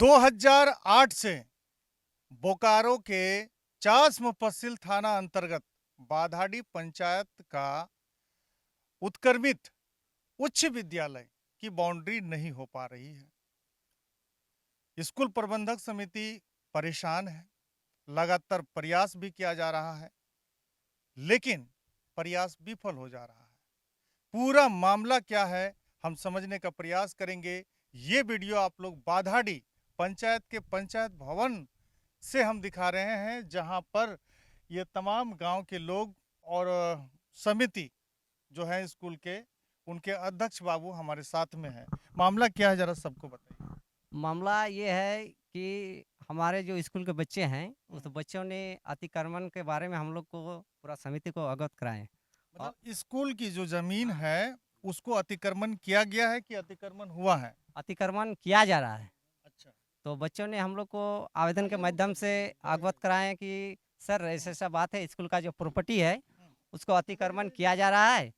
2008 से बोकारो के चास मुफस्सिल थाना अंतर्गत बाधाडी पंचायत का उत्क्रमित उच्च विद्यालय की बाउंड्री नहीं हो पा रही है। स्कूल प्रबंधक समिति परेशान है। लगातार प्रयास भी किया जा रहा है, लेकिन प्रयास विफल हो जा रहा है। पूरा मामला क्या है, हम समझने का प्रयास करेंगे। ये वीडियो आप लोग बाधाडी पंचायत के पंचायत भवन से हम दिखा रहे हैं, जहां पर ये तमाम गांव के लोग और समिति जो है स्कूल के, उनके अध्यक्ष बाबू हमारे साथ में है। मामला क्या है, जरा सबको बताइए। मामला ये है कि हमारे जो स्कूल के बच्चे हैं, उस बच्चों ने अतिक्रमण के बारे में हम लोग को पूरा समिति को अवगत कराएं। और मतलब स्कूल की जो जमीन है उसको अतिक्रमण किया गया है कि अतिक्रमण हुआ है? अतिक्रमण किया जा रहा है। अच्छा। तो बच्चों ने हम लोग को आवेदन के माध्यम से अवगत कराएं कि सर ऐसा ऐसा बात है, स्कूल का जो प्रॉपर्टी है उसको अतिक्रमण किया जा रहा है।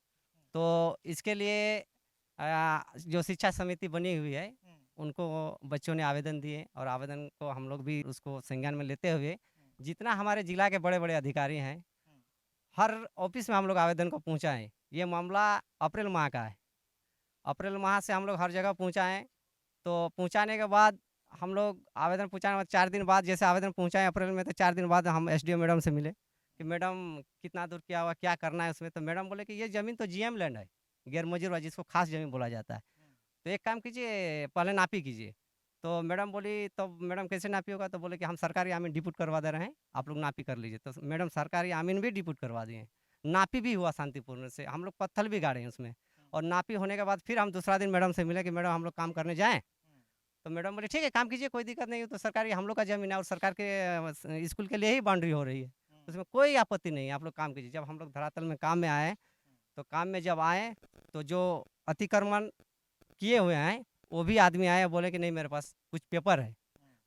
तो इसके लिए जो शिक्षा समिति बनी हुई है उनको बच्चों ने आवेदन दिए, और आवेदन को हम लोग भी उसको संज्ञान में लेते हुए जितना हमारे जिला के बड़े बड़े अधिकारी हैं, हर ऑफिस में हम लोग आवेदन को पहुंचाएं। ये मामला अप्रैल माह का है। अप्रैल माह से हम लोग हर जगह पहुंचाएं। तो पहुंचाने के बाद हम लोग आवेदन पहुंचाने के बाद 4 दिन बाद, जैसे आवेदन पहुंचाएं अप्रैल में, तो 4 दिन बाद हम एसडीओ मैडम से मिले कि मैडम कितना दूर किया हुआ, क्या करना है उसमें। तो मैडम बोले कि ये ज़मीन तो जीएम लैंड है, गैर मजूर, जिसको खास ज़मीन बोला जाता है। तो एक काम कीजिए, पहले नापी कीजिए। तो मैडम बोली, तो मैडम कैसे नापी होगा? तो बोले कि हम सरकारी आमीन डिपुट करवा दे रहे हैं, आप लोग नापी कर लीजिए। तो मैडम सरकारी आमीन भी डिपुट करवा दिए, नापी भी हुआ शांतिपूर्ण से, हम लोग पत्थर भी गाड़े हैं उसमें। और नापी होने के बाद फिर हम दूसरा दिन मैडम से मिले कि मैडम हम लोग काम करने जाएँ। तो मैडम बोले ठीक है, काम कीजिए, कोई दिक्कत नहीं है, तो सरकारी हम लोग का ज़मीन है और सरकार के स्कूल के लिए ही बाउंड्री हो रही है, उसमें कोई आपत्ति नहीं है, आप लोग काम कीजिए। जब हम लोग धरातल में काम में आए, तो काम में जब आए तो जो अतिक्रमण किए हुए हैं वो भी आदमी आए, बोले कि नहीं मेरे पास कुछ पेपर है।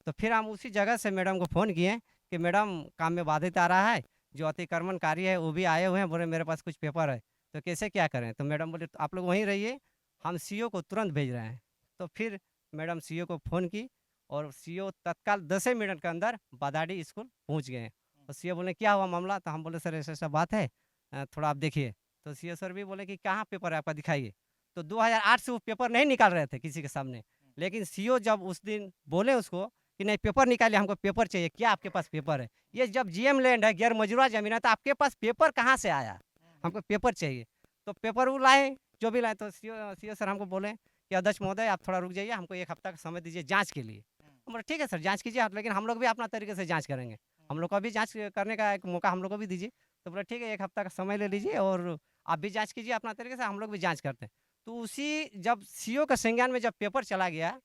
तो फिर हम उसी जगह से मैडम को फ़ोन किए कि मैडम काम में बाधित आ रहा है, जो अतिक्रमणकारी है वो भी आए हुए हैं, बोले मेरे पास कुछ पेपर है, तो कैसे क्या करें? तो मैडम बोले तो आप लोग वहीं रहिए, हम सीओ को तुरंत भेज रहे हैं। तो फिर मैडम सीओ को फ़ोन की, और सीओ तत्काल 10 ही मिनट के अंदर बादाड़ी स्कूल पहुँच गए। तो सीओ बोले क्या हुआ मामला? तो हम बोले सर ऐसा ऐसा बात है, थोड़ा आप देखिए। तो सीओ सर भी बोले कि कहाँ पेपर है आपका, दिखाइए। तो 2008 से वो पेपर नहीं निकाल रहे थे किसी के सामने, लेकिन सीओ जब उस दिन बोले उसको कि नहीं पेपर निकालिए, हमको पेपर चाहिए, क्या आपके पास पेपर है? ये जब जीएम लैंड है, गैर मजरूआ जमीन है, तो आपके पास पेपर कहाँ से आया? हमको पेपर चाहिए। तो पेपर वो लाए, जो भी लाए। तो सीओ सीओ सर हमको बोले कि अध्यक्ष महोदय आप थोड़ा रुक जाइए, हमको 1 हफ्ता का समय दीजिए जाँच के लिए। हम बोले ठीक है सर, जाँच कीजिए आप, लेकिन हम लोग भी अपना तरीके से जाँच करेंगे, हम लोग को भी जाँच करने का एक मौका हम लोग को भी दीजिए। तो बोले ठीक है, 1 हफ्ता का समय ले लीजिए और आप भी जाँच कीजिए अपना तरीके से, हम लोग भी जाँच करते हैं। तो उसी जब सीओ का संज्ञान में जब पेपर चला गया,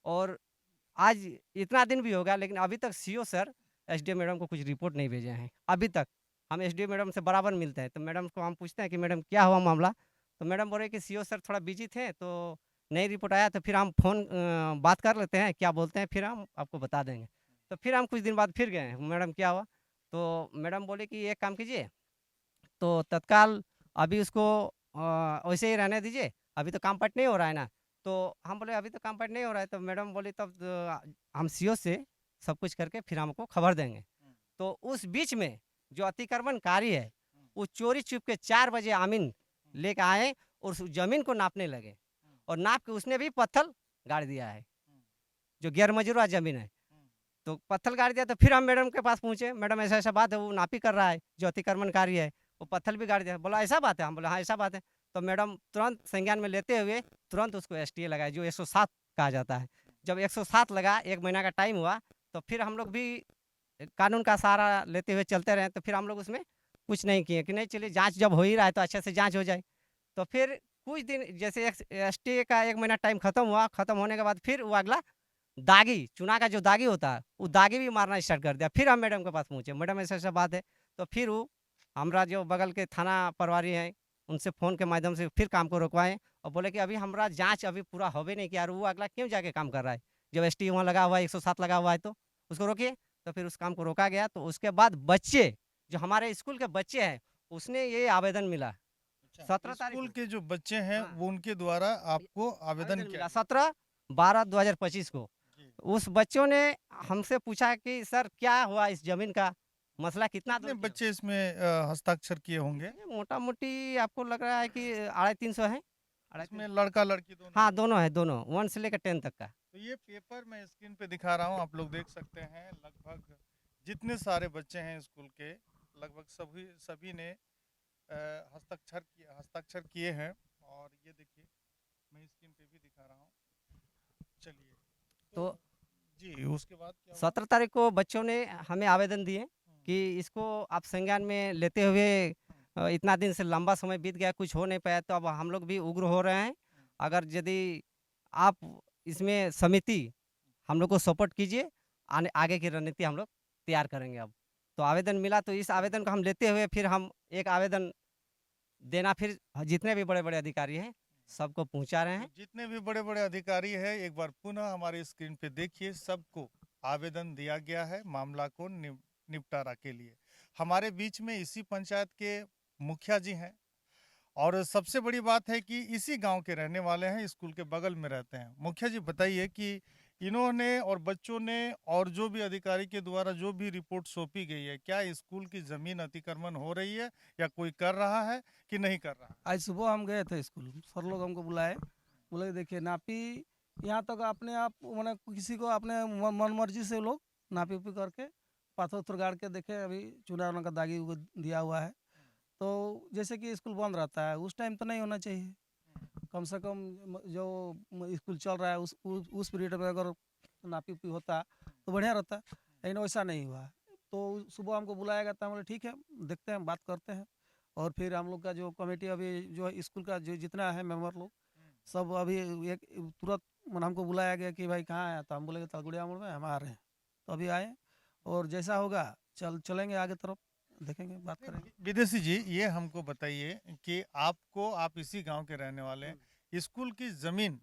और आज इतना दिन भी हो गया, लेकिन अभी तक सीओ सर एसडीओ मैडम को कुछ रिपोर्ट नहीं भेजे हैं अभी तक। हम एसडीओ मैडम से बराबर मिलते हैं, तो मैडम को हम पूछते हैं कि मैडम क्या हुआ मामला? तो मैडम बोल रहे कि सीओ सर थोड़ा बिजी थे, तो नहीं रिपोर्ट आया, तो फिर हम फ़ोन बात कर लेते हैं, क्या बोलते हैं, फिर हम आपको बता देंगे। तो फिर हम कुछ दिन बाद फिर गए, मैडम क्या हुआ? तो मैडम बोले कि एक काम कीजिए, तो तत्काल अभी उसको वैसे ही रहने दीजिए, अभी तो काम पाट नहीं हो रहा है ना। तो हम बोले अभी तो काम पाट नहीं हो रहा है, तो मैडम बोली तब हम सीओ से सब कुछ करके फिर हमको खबर देंगे। तो उस बीच में जो अतिक्रमणकारी है, वो चोरी छुप के 4 बजे आमीन लेके आए और उस ज़मीन को नापने लगे, और नाप के उसने भी पत्थर गाड़ दिया है, जो गैर मंजूरा ज़मीन है। तो पत्थर गाड़ दिया, तो फिर हम मैडम के पास पहुँचे, मैडम ऐसा-ऐसा बात है, वो नापी कर रहा है, जो अतिक्रमणकारी है, वो पत्थर भी गाड़ दिया। बोला ऐसा बात है? हम बोले हाँ, ऐसा बात है। तो मैडम तुरंत संज्ञान में लेते हुए तुरंत उसको एसटीए लगाए, जो 107 कहा जाता है। जब 107 लगा, 1 महीना का टाइम हुआ, तो फिर हम लोग भी कानून का सहारा लेते हुए चलते रहे। तो फिर हम लोग उसमें कुछ नहीं किए कि नहीं चलिए जाँच जब हो ही रहा है तो अच्छे से जाँच हो जाए। तो फिर कुछ दिन जैसे एसटीए का 1 महीना टाइम खत्म हुआ, खत्म होने के बाद फिर वो अगला दागी, चुना का जो दागी होता है, वो दागी भी मारना स्टार्ट कर दिया। फिर हम मैडम के पास पहुँचे, मैडम ऐसा-ऐसा बात है। तो फिर वो हमरा जो बगल के थाना प्रभारी हैं, उनसे फ़ोन के माध्यम से फिर काम को रोकवाएँ, और बोले कि अभी हमारा जाँच अभी पूरा होबे नहीं किया, और वो अगला क्यों जाके काम कर रहा है? जब एसटी वहाँ लगा हुआ है, 107 लगा हुआ है, तो उसको रोकिए। तो फिर उस काम को रोका गया। तो उसके बाद बच्चे, जो हमारे स्कूल के बच्चे हैं, उसने ये आवेदन मिला अच्छा, 17 तारीख स्कूल को। के जो बच्चे हैं हाँ, वो उनके द्वारा आपको आवेदन आवेदन किया मिला गया? 17/12/2025 को। उस बच्चों ने हमसे पूछा कि सर क्या हुआ इस ज़मीन का? मसला कितना कितने दूर किया? बच्चे इसमें हस्ताक्षर किए होंगे? ये मोटा-मोटी आपको लग रहा है कि 250-300 हैं? इसमें 250 लड़का लड़की दोनों हाँ, हैं। दोनों हैं, दोनों 1 से लेकर 10 तक का। तो ये पेपर मैं स्क्रीन पे दिखा रहा हूँ, आप लोग देख सकते हैं। लगभग जितने सारे बच्चे हैं स्कूल के, लगभग सभी सभी ने हस्ताक्षर किए हैं। और ये देखिए, मैं स्क्रीन पे भी दिखा रहा हूँ। चलिए, तो तो जी उसके बाद क्या हुआ? 17 तारीख को बच्चों ने हमें आवेदन दिए हम्म, कि इसको आप संज्ञान में लेते हुए हम्म, इतना दिन से लंबा समय बीत गया, कुछ हो नहीं पाया, तो अब हम लोग भी उग्र हो रहे हैं। हम्म, अगर यदि आप इसमें समिति हम लोग को सपोर्ट कीजिए, आगे की रणनीति हम लोग तैयार करेंगे अब। तो आवेदन मिला, तो इस आवेदन को हम लेते हुए फिर हम एक आवेदन देना फिर जितने भी बड़े-बड़े अधिकारी हैं, सबको पहुँचा रहे तो हैं। जितने भी बड़े बड़े अधिकारी हैं, एक बार पुनः हमारी स्क्रीन पे देखिए, सबको आवेदन दिया गया है मामला को निपटारा के लिए। हमारे बीच में इसी पंचायत के मुखिया जी हैं, और सबसे बड़ी बात है कि इसी गांव के रहने वाले हैं, स्कूल के बगल में रहते हैं। मुखिया जी बताइए कि इन्होंने और बच्चों ने और जो भी अधिकारी के द्वारा जो भी रिपोर्ट सौंपी गई है, क्या स्कूल की जमीन अतिक्रमण हो रही है या कोई कर रहा है कि नहीं कर रहा है? आज सुबह हम गए थे स्कूल, सर लोग हमको बुलाए, बोले कि देखिए नापी यहाँ तक अपने आप मैंने किसी को अपने मन मर्जी से लोग नापी उपी करके पाथर उथर गाड़ के देखे, अभी चूना उना का दागी उगी दिया हुआ है। तो जैसे कि स्कूल बंद रहता है उस टाइम तो नहीं होना चाहिए, कम से कम जो स्कूल चल रहा है उस पीरियड में अगर नापी उपी होता तो बढ़िया रहता, लेकिन वैसा नहीं हुआ। तो सुबह हमको बुलाया गया था, हम बोले ठीक है देखते हैं, बात करते हैं। और फिर हम लोग का जो कमेटी अभी जो है स्कूल का जो जितना है मेंबर लोग सब अभी एक तुरंत हमको बुलाया गया कि भाई कहाँ आया, तो हम बोले तलगुड़िया मोड़ में हम आ रहे हैं। तो अभी आए, और जैसा होगा चलेंगे आगे तरफ, देखेंगे बात नहीं, करेंगे। विदेशी जी, ये हमको बताइए कि आप इसी गांव के रहने वाले हैं, स्कूल की जमीन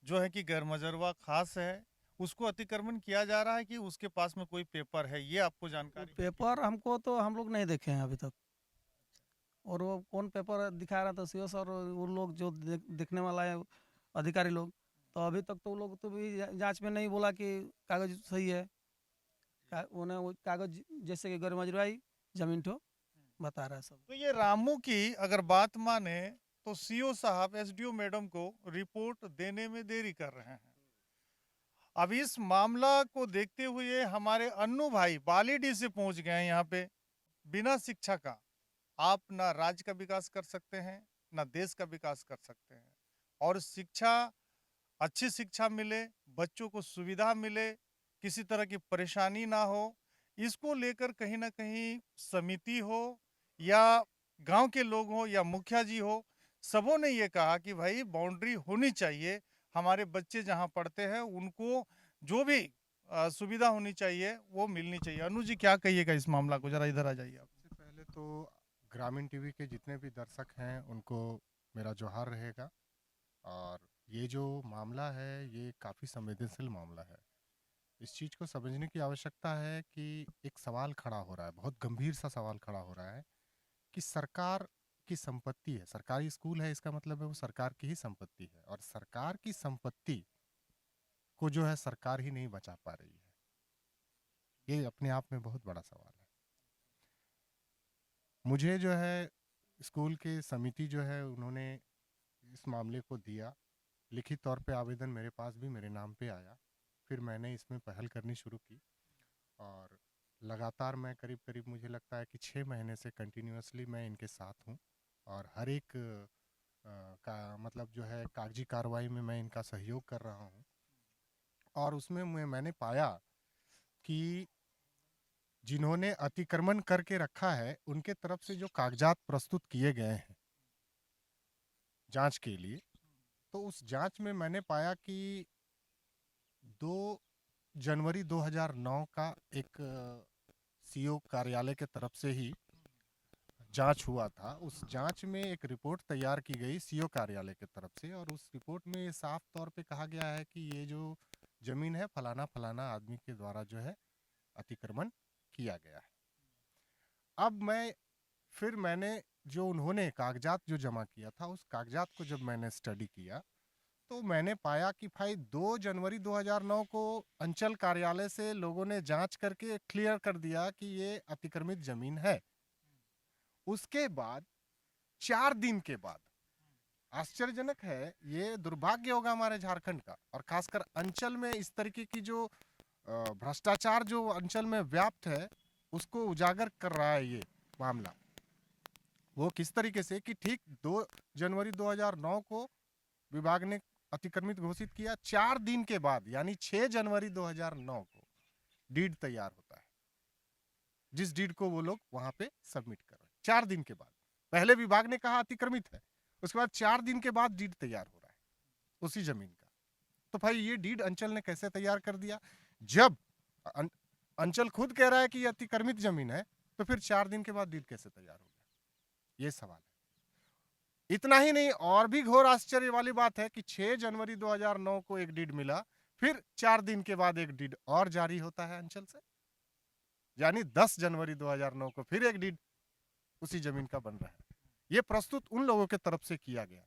जो है कि गैरमजरवा खास है, उसको अतिक्रमण किया जा रहा है कि उसके पास में कोई पेपर है, ये आपको जानकारी है कि पेपर हमको तो हम लोग नहीं देखे हैं अभी तक, और वो कौन पेपर दिखा रहा था सीओ सर, वो लोग जो देखने वाला है अधिकारी लोग, तो अभी तक तो वो लोग तो भी जांच में नहीं बोला कि कागज सही है। उन्हें वो कागज जैसे कि गैरमजरूआई जमीन ठो बता रहा है सब। तो ये रामू की अगर बात माने तो सीओ साहब एसडीओ मैडम को रिपोर्ट देने में देरी कर रहे हैं। अब इस मामला को देखते हुए हमारे अन्नू भाई बालीडी से पहुंच गए हैं यहाँ पे। बिना शिक्षा का आप ना राज्य का विकास कर सकते हैं, ना देश का विकास कर सकते हैं। और शिक्षा, अच्छी शिक्षा मिले, बच्चों को सुविधा मिले, किसी तरह की परेशानी ना हो, इसको लेकर कहीं ना कहीं समिति हो या गांव के लोग हो या मुखिया जी हो, सबों ने ये कहा कि भाई बाउंड्री होनी चाहिए, हमारे बच्चे जहां पढ़ते हैं उनको जो भी सुविधा होनी चाहिए वो मिलनी चाहिए। अनु जी क्या कहिएगा इस मामला को, जरा इधर आ जाइए आप। सबसे पहले तो ग्रामीण टीवी के जितने भी दर्शक हैं उनको मेरा जोहार रहेगा। और ये जो मामला है ये काफ़ी संवेदनशील मामला है। इस चीज़ को समझने की आवश्यकता है कि एक सवाल खड़ा हो रहा है, बहुत गंभीर सा सवाल खड़ा हो रहा है कि सरकार की संपत्ति है, सरकारी स्कूल है, इसका मतलब है वो सरकार की ही संपत्ति है, और सरकार की संपत्ति को जो है सरकार ही नहीं बचा पा रही है। ये अपने आप में बहुत बड़ा सवाल है। मुझे जो है स्कूल के समिति जो है उन्होंने इस मामले को दिया, लिखित तौर पे आवेदन मेरे पास भी मेरे नाम पे आया। फिर मैंने इसमें पहल करनी शुरू की, और लगातार मैं करीब करीब मुझे लगता है कि 6 महीने से कंटिन्यूअसली मैं इनके साथ हूँ, और हर एक का मतलब जो है कागजी कार्रवाई में मैं इनका सहयोग कर रहा हूँ। और उसमें मैंने पाया कि जिन्होंने अतिक्रमण करके रखा है उनके तरफ से जो कागजात प्रस्तुत किए गए हैं जांच के लिए, तो उस जांच में मैंने पाया कि 2 जनवरी 2009 का एक सीओ कार्यालय के तरफ से ही जांच हुआ था। उस जांच में एक रिपोर्ट तैयार की गई सीओ कार्यालय की तरफ से, और उस रिपोर्ट में ये साफ तौर पे कहा गया है कि ये जो जमीन है फलाना फलाना आदमी के द्वारा जो है अतिक्रमण किया गया है। अब मैंने जो उन्होंने कागजात जो जमा किया था उस कागजात को जब मैंने स्टडी किया, तो मैंने पाया कि भाई 2 जनवरी 2009 को अंचल कार्यालय से लोगों ने जांच करके क्लियर कर दिया कि ये अतिक्रमित जमीन है। उसके बाद 4 दिन के बाद, आश्चर्यजनक है, ये दुर्भाग्य होगा हमारे झारखंड का, और खासकर अंचल में इस तरीके की जो भ्रष्टाचार जो अंचल में व्याप्त है उसको उजागर कर रहा है ये मामला। वो किस तरीके से कि ठीक 2 जनवरी 2009 को विभाग ने अतिक्रमित घोषित किया, 4 दिन के बाद यानी 6 जनवरी 2009 को डीड तैयार होता है, जिस डीड को वो लोग वहां पे सबमिट कर रहे हैं। 4 दिन के बाद, पहले विभाग ने कहा अतिक्रमित है, उसके बाद 4 दिन के बाद डीड तैयार हो रहा है उसी जमीन का। तो भाई ये डीड अंचल ने कैसे तैयार कर दिया? जब अंचल खुद कह रहा है कि ये अतिक्रमित जमीन है, तो फिर 4 दिन के बाद डीड कैसे तैयार हो गया? ये सवाल है। इतना ही नहीं, और भी घोर आश्चर्य वाली बात है कि 6 जनवरी 2009 को एक डीड मिला, फिर 4 दिन के बाद एक डीड और जारी होता है अंचल से, यानी 10 जनवरी 2009 को फिर एक डीड उसी जमीन का बन रहा है। ये प्रस्तुत उन लोगों के तरफ से किया गया।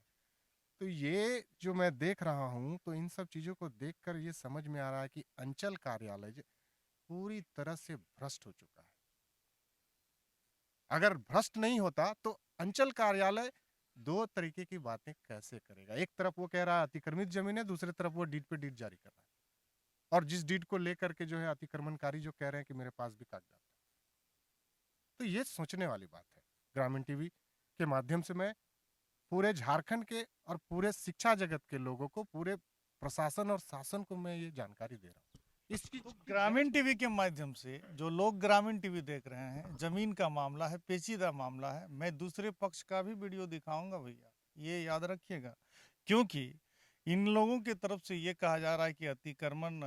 तो ये जो मैं देख रहा हूं, तो इन सब चीजों को देखकर ये समझ में आ रहा है कि अंचल कार्यालय पूरी तरह से भ्रष्ट हो चुका है। अगर भ्रष्ट नहीं होता तो अंचल कार्यालय 2 तरीके की बातें कैसे करेगा? एक तरफ वो कह रहा है अतिक्रमित जमीन है, दूसरी तरफ वो डीड पे डीड जारी कर रहा है, और जिस डीड को लेकर के जो है अतिक्रमणकारी जो कह रहे हैं कि मेरे पास भी कागजात है। तो ये सोचने वाली बात है। ग्रामीण टीवी के माध्यम से मैं पूरे झारखंड के और पूरे शिक्षा जगत के लोगों को, पूरे प्रशासन और शासन को मैं ये जानकारी दे रहा हूँ। इसकी ग्रामीण टीवी के माध्यम से जो लोग ग्रामीण टीवी देख रहे हैं, जमीन का मामला है, पेचीदा मामला है, मैं दूसरे पक्ष का भी वीडियो दिखाऊंगा भैया, ये याद रखिएगा, क्योंकि इन लोगों की तरफ से ये कहा जा रहा है कि अतिक्रमण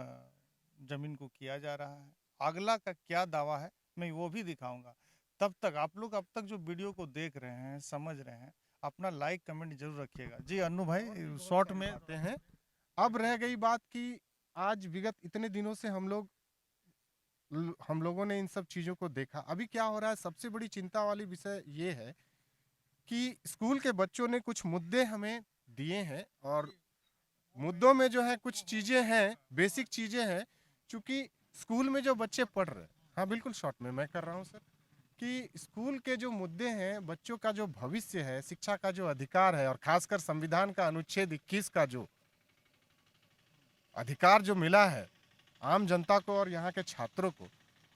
जमीन को किया जा रहा है। अगला का क्या दावा है मैं वो भी दिखाऊंगा। तब तक आप लोग अब तक जो वीडियो को देख रहे हैं, समझ रहे हैं, अपना लाइक कमेंट जरूर रखिएगा। जी अन्नू भाई, शॉर्ट में आते हैं। अब रह गई बात कि आज विगत इतने दिनों से हम लोगों ने इन सब चीजों को देखा। अभी क्या हो रहा है, सबसे बड़ी चिंता वाली विषय ये है कि स्कूल के बच्चों ने कुछ मुद्दे हमें दिए हैं, और मुद्दों में जो है कुछ चीजें हैं, बेसिक चीजें हैं, क्योंकि स्कूल में जो बच्चे पढ़ रहे हैं, हाँ बिल्कुल शॉर्ट में मैं कर रहा हूँ सर, कि स्कूल के जो मुद्दे हैं, बच्चों का जो भविष्य है, शिक्षा का जो अधिकार है, और खासकर संविधान का अनुच्छेद 21 का जो अधिकार जो मिला है आम जनता को और यहाँ के छात्रों को,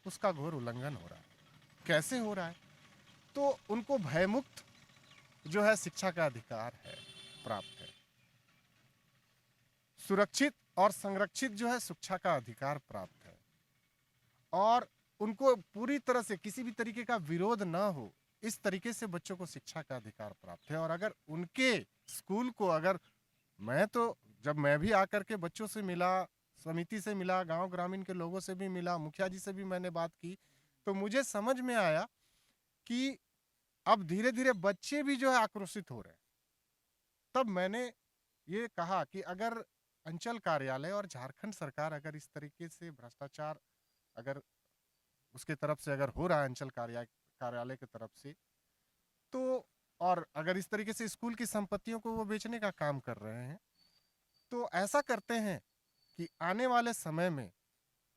उसका घोर उल्लंघन हो रहा है। कैसे हो रहा है? तो उनको भयमुक्त जो है शिक्षा का अधिकार है, प्राप्त है, सुरक्षित और संरक्षित जो है शिक्षा का अधिकार प्राप्त है, और उनको पूरी तरह से किसी भी तरीके का विरोध ना हो, इस तरीके से बच्चों को शिक्षा का अधिकार प्राप्त है। और अगर उनके स्कूल को, अगर जब मैं भी आकर के बच्चों से मिला, समिति से मिला, गांव ग्रामीण के लोगों से भी मिला, मुखिया जी से भी मैंने बात की, तो मुझे समझ में आया कि अब धीरे धीरे बच्चे भी जो है आक्रोशित हो रहे हैं। तब मैंने ये कहा कि अगर अंचल कार्यालय और झारखंड सरकार अगर इस तरीके से भ्रष्टाचार अगर उसके तरफ से अगर हो रहा है, अंचल कार्यालय की तरफ से, तो और अगर इस तरीके से स्कूल की संपत्तियों को वो बेचने का काम कर रहे हैं, तो ऐसा करते हैं कि आने वाले समय में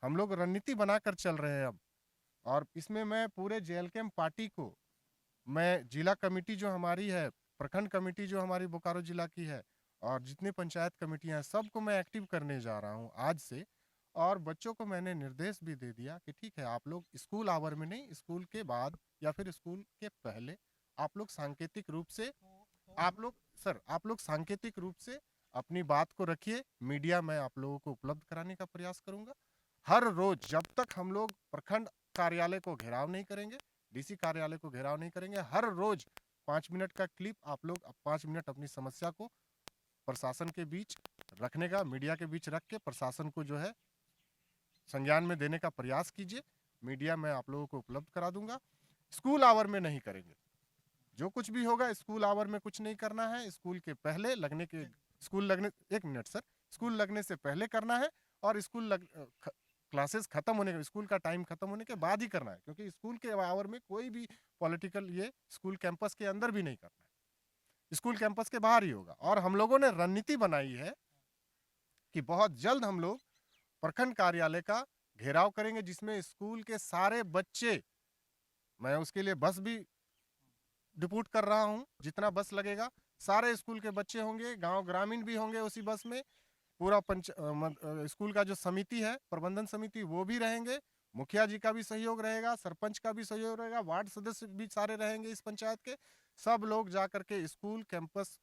हम लोग रणनीति बनाकर चल रहे हैं अब। और इसमें मैं पूरे जेएलकेएम पार्टी को, मैं जिला कमेटी जो हमारी है, प्रखंड कमेटी जो हमारी बोकारो जिला की है, और जितनी पंचायत कमेटियां हैं, सबको मैं एक्टिव करने जा रहा हूं आज से। और बच्चों को मैंने निर्देश भी दे दिया कि ठीक है, आप लोग स्कूल आवर में नहीं, स्कूल के बाद या फिर स्कूल के पहले आप लोग सांकेतिक रूप से आप लोग सांकेतिक रूप से अपनी बात को रखिए। मीडिया में आप लोगों को उपलब्ध कराने का प्रयास करूंगा। हर रोज जब तक हम लोग प्रखंड कार्यालय को घेराव नहीं करेंगे, डीसी कार्यालय को घेराव नहीं करेंगे, हर रोज 5 मिनट का क्लिप आप लोग 5 मिनट अपनी समस्या को प्रशासन के बीच रखने का, मीडिया के बीच रख के प्रशासन को जो है संज्ञान में देने का प्रयास कीजिए। मीडिया में आप लोगों को उपलब्ध करा दूंगा। स्कूल आवर में नहीं करेंगे, जो कुछ भी होगा स्कूल आवर में कुछ नहीं करना है। स्कूल के पहले लगने के, एक मिनट सर, स्कूल लगने से पहले करना है, और क्लासेस खत्म होने के, स्कूल का टाइम खत्म होने के बाद ही करना है, क्योंकि स्कूल के आवर में कोई भी पॉलिटिकल ये स्कूल कैंपस के अंदर भी नहीं करना है, स्कूल कैंपस के बाहर ही होगा। और हम लोगों ने रणनीति बनाई है कि बहुत जल्द हम लोग प्रखंड कार्यालय का घेराव करेंगे, जिसमें स्कूल के सारे बच्चे, मैं उसके लिए बस भी डिप्यूट कर रहा हूं, जितना बस लगेगा सारे स्कूल के बच्चे होंगे, गांव ग्रामीण भी होंगे उसी बस में, पूरा स्कूल का जो समिति है, प्रबंधन समिति, वो भी रहेंगे, मुखिया जी का भी सहयोग रहेगा, सरपंच का भी सहयोग रहेगा, वार्ड सदस्य भी सारे रहेंगे इस पंचायत के। सब लोग जा करके स्कूल कैंपस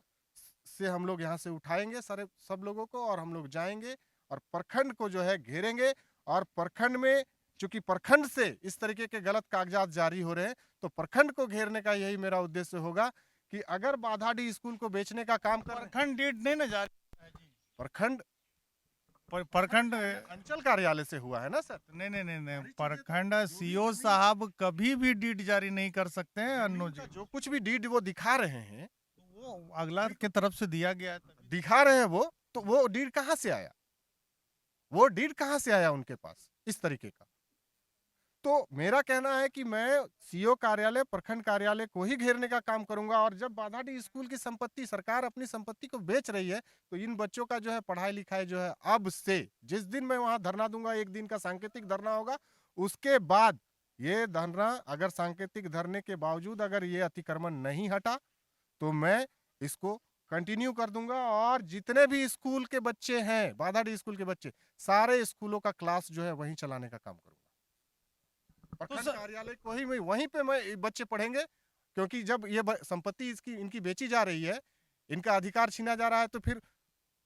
से हम लोग यहाँ से उठाएंगे सारे सब लोगों को, और हम लोग जाएंगे और प्रखंड को जो है घेरेंगे। और प्रखंड में चूंकि प्रखंड से इस तरीके के गलत कागजात जारी हो रहे हैं, तो प्रखंड को घेरने का यही मेरा उद्देश्य होगा कि अगर बाधाडी स्कूल को बेचने का काम कर प्रखंड डीड नहीं ना जारी है जी। प्रखंड प्रखंड अंचल कार्यालय से हुआ है ना सर। नहीं, प्रखंड सीओ साहब कभी भी डीड जारी नहीं कर सकते हैं अन्नू जी। जो कुछ भी डीड वो दिखा रहे हैं, वो अगला के तरफ से दिया गया है तभी। दिखा रहे हैं वो, तो वो डीड कहाँ से आया, वो डीड कहाँ से आया उनके पास इस तरीके का। तो मेरा कहना है कि मैं सीओ कार्यालय, प्रखंड कार्यालय को ही घेरने का काम करूंगा। और जब बाधाडी स्कूल की संपत्ति, सरकार अपनी संपत्ति को बेच रही है, तो इन बच्चों का जो है पढ़ाई लिखाई जो है, अब से जिस दिन मैं वहां धरना दूंगा, एक दिन का सांकेतिक धरना होगा, उसके बाद ये धरना, अगर सांकेतिक धरने के बावजूद अगर ये अतिक्रमण नहीं हटा, तो मैं इसको कंटिन्यू कर दूंगा। और जितने भी स्कूल के बच्चे हैं, बाधाडी स्कूल के बच्चे, सारे स्कूलों का क्लास जो है वहीं चलाने का काम करूंगा। प्रखंड कार्यालय को ही मैं, वहीं पे मैं बच्चे पढ़ेंगे, क्योंकि जब ये संपत्ति इसकी इनकी बेची जा रही है, इनका अधिकार छीना जा रहा है, तो फिर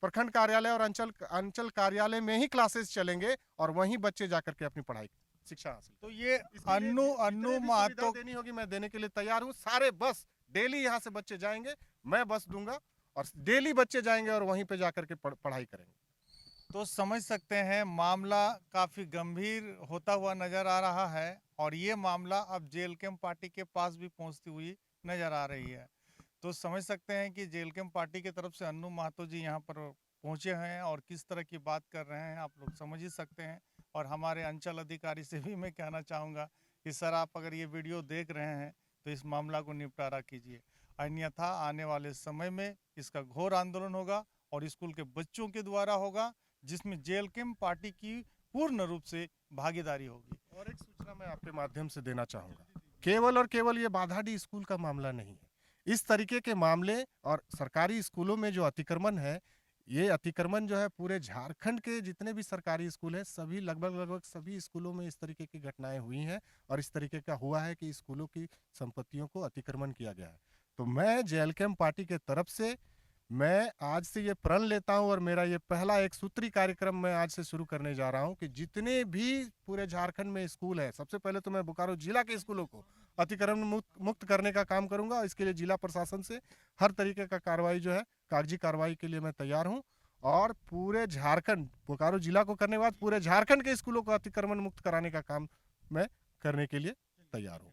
प्रखंड कार्यालय और अंचल कार्यालय में ही क्लासेस चलेंगे और वहीं बच्चे जाकर के अपनी पढ़ाई शिक्षा हासिल। तो ये अन्नू महतो देनी होगी, मैं देने के लिए तैयार हूँ। सारे बस डेली यहाँ से बच्चे जाएंगे, मैं बस दूंगा और डेली बच्चे जाएंगे और वहीं पे जाकर के पढ़ाई करेंगे। तो समझ सकते हैं मामला काफी गंभीर होता हुआ नजर आ रहा है, और ये मामला अब जेल कैंप पार्टी के पास भी पहुंचती हुई नजर आ रही है। तो समझ सकते हैं कि जेल कैंप पार्टी की तरफ से अन्नू महतो जी यहाँ पर पहुंचे हैं और किस तरह की बात कर रहे हैं आप लोग समझ ही सकते हैं। और हमारे अंचल अधिकारी से भी मैं कहना चाहूँगा कि सर, आप अगर ये वीडियो देख रहे हैं तो इस मामला को निपटारा कीजिए, अन्यथा आने वाले समय में इसका घोर आंदोलन होगा और स्कूल के बच्चों के द्वारा होगा, जिसमें जेल कैंप पार्टी की पूर्ण रूप से भागीदारी होगी। और एक सूचना मैं आपके माध्यम से देना चाहूंगा, केवल और केवल ये बाधाडी स्कूल का मामला नहीं है, इस तरीके के मामले और सरकारी स्कूलों में जो अतिक्रमण है, ये अतिक्रमण जो है पूरे झारखंड के जितने भी सरकारी स्कूल है, सभी लगभग सभी स्कूलों में इस तरीके की घटनाएं हुई हैं और इस तरीके का हुआ है कि स्कूलों की संपत्तियों को अतिक्रमण किया गया है। तो मैं जेल कैंप पार्टी के तरफ से मैं आज से ये प्रण लेता हूं, और मेरा ये पहला एक सूत्री कार्यक्रम मैं आज से शुरू करने जा रहा हूं कि जितने भी पूरे झारखंड में स्कूल है, सबसे पहले तो मैं बोकारो जिला के स्कूलों को अतिक्रमण मुक्त करने का काम करूंगा। इसके लिए जिला प्रशासन से हर तरीके का कार्रवाई जो है, कागजी कार्रवाई के लिए मैं तैयार हूँ। और पूरे झारखंड, बोकारो जिला को करने के बाद पूरे झारखंड के स्कूलों को अतिक्रमण मुक्त कराने का काम मैं करने के लिए तैयार हूँ।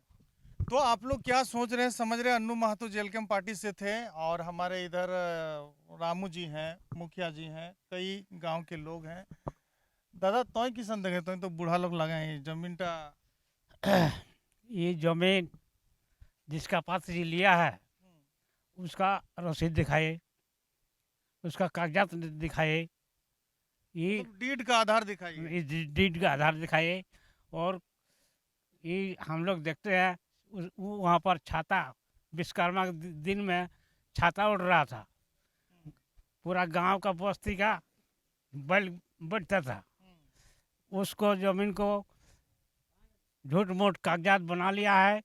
तो आप लोग क्या सोच रहे हैं, समझ रहे हैं, Annu Mahato jail camp party से थे और हमारे इधर रामू जी हैं, मुखिया जी हैं, कई गांव के लोग हैं। दादा तोय किसन देखे, तोय तो बूढ़ा लोग लगे हैं जमीन टा। ये जमीन जिसका पात्र जी लिया है उसका रसीद दिखाए, उसका कागजात दिखाए, ये डीड का आधार दिखाइए। डीड का आधार दिखाए। और ये हम लोग देखते हैं वहाँ पर छाता, विश्वकर्मा के दिन में छाता उड़ रहा था, पूरा गांव का बस्ती का बल बढ़ता था, उसको जमीन को झूठ मूठ कागजात बना लिया है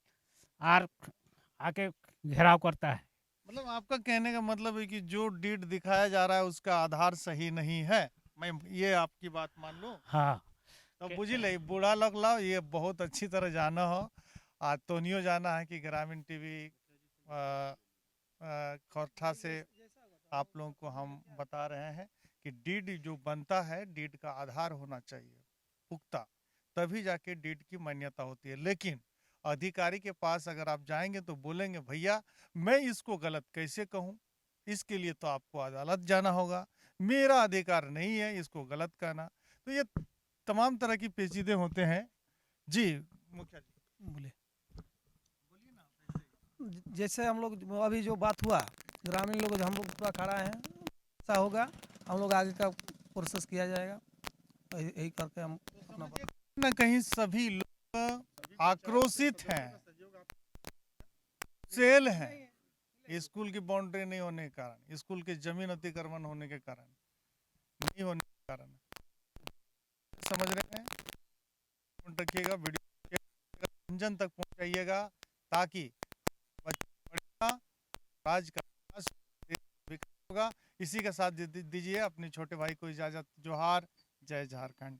और आके घेराव करता है। मतलब आपका कहने का मतलब है कि जो डीड दिखाया जा रहा है उसका आधार सही नहीं है, मैं ये आपकी बात मान लूं? हाँ, तो बुझिले बूढ़ा लोग लाओ, ये बहुत अच्छी तरह जाना हो। आज तो नहीं जाना है कि ग्रामीण टीवी खोरठा से आप लोगों को हम बता रहे हैं कि डीड जो बनता है, डीड का आधार होना चाहिए पुख्ता, तभी जाके डीड की मान्यता होती है। लेकिन अधिकारी के पास अगर आप जाएंगे तो बोलेंगे भैया मैं इसको गलत कैसे कहूँ, इसके लिए तो आपको अदालत जाना होगा, मेरा अधिकार नहीं है इसको गलत कहना। तो ये तमाम तरह की पेचीदे होते हैं। जी मुखिया जी बोले, जैसे हम लोग अभी जो बात हुआ, ग्रामीण लोग हम लोग पूरा खड़ा हैं, ऐसा होगा हम लोग आगे का प्रोसेस किया जाएगा। तो यही करके हम अपना न कहीं सभी लोग आक्रोशित हैं, सेल हैं स्कूल की बाउंड्री नहीं होने के कारण, स्कूल की जमीन अतिक्रमण होने के कारण, नहीं होने के कारण। समझ रहे हैं? रखिएगा, वीडियो जन तक पहुंचाइएगा ताकि बच्चा पढ़ेगा, राज का विकास होगा। इसी का साथ दीजिए। अपने छोटे भाई को इजाजत। जोहार, जय झारखंड।